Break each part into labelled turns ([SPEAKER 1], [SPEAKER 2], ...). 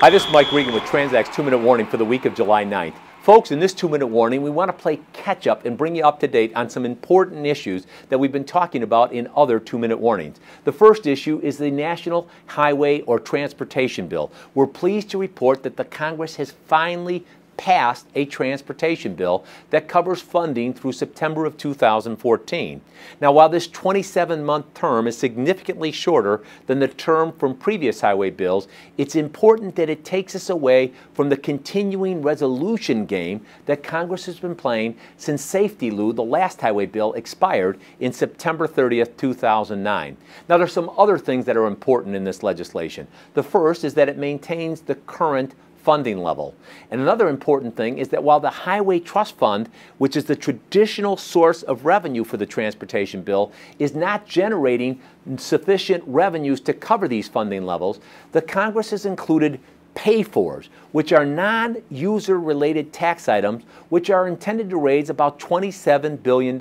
[SPEAKER 1] Hi, this is Mike Regan with TranzAct's 2-Minute Warning for the week of July 9th. Folks, in this 2-minute warning, we want to play catch-up and bring you up to date on some important issues that we've been talking about in other 2-minute warnings. The first issue is the National Highway or Transportation Bill. We're pleased to report that the Congress has finally passed a transportation bill that covers funding through September of 2014. Now, while this 27-month term is significantly shorter than the term from previous highway bills, it's important that it takes us away from the continuing resolution game that Congress has been playing since SAFETEA-LU, the last highway bill, expired in September 30th, 2009. Now, there's some other things that are important in this legislation. The first is that it maintains the current funding level. And another important thing is that while the Highway Trust Fund, which is the traditional source of revenue for the transportation bill, is not generating sufficient revenues to cover these funding levels, the Congress has included pay-fors, which are non-user related tax items, which are intended to raise about $27 billion.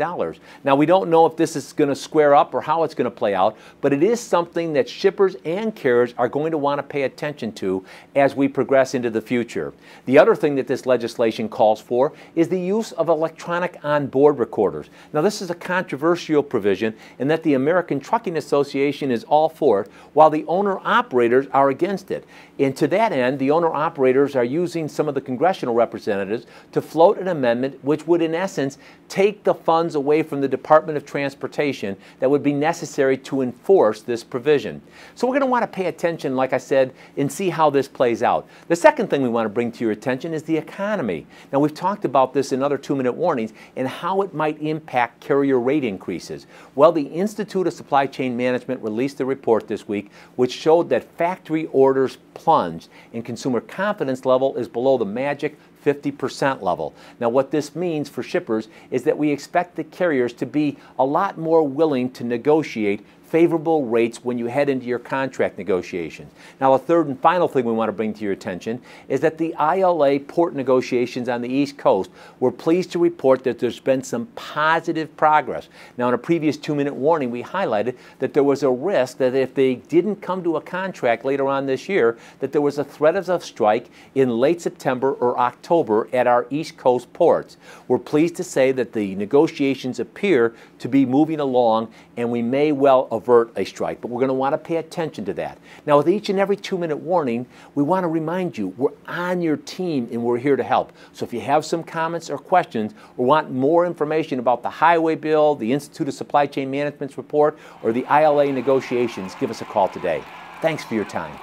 [SPEAKER 1] Now, we don't know if this is going to square up or how it's going to play out, but it is something that shippers and carriers are going to want to pay attention to as we progress into the future. The other thing that this legislation calls for is the use of electronic onboard recorders. Now, this is a controversial provision in that the American Trucking Association is all for it, while the owner-operators are against it. And to that end, the owner-operators are using some of the congressional representatives to float an amendment which would, in essence, take the funds away from the Department of Transportation that would be necessary to enforce this provision. So we're going to want to pay attention, like I said, and see how this plays out. The second thing we want to bring to your attention is the economy. Now, we've talked about this in other 2-minute warnings and how it might impact carrier rate increases. Well, the Institute of Supply Chain Management released a report this week which showed that factory orders plunged and consumer confidence level is below the magic 50% level. Now, what this means for shippers is that we expect the carriers to be a lot more willing to negotiate favorable rates when you head into your contract negotiations. Now, a third and final thing we want to bring to your attention is that the ILA Port Negotiations on the East Coast, we're pleased to report that there's been some positive progress. Now, in a previous 2-minute warning, we highlighted that there was a risk that if they didn't come to a contract later on this year, that there was a threat of a strike in late September or October at our East Coast ports. We're pleased to say that the negotiations appear to be moving along, and we may well avert a strike, but we're going to want to pay attention to that. Now, with each and every 2-minute warning, we want to remind you we're on your team and we're here to help. So if you have some comments or questions or want more information about the highway bill, the Institute of Supply Chain Management's report, or the ILA negotiations, give us a call today. Thanks for your time.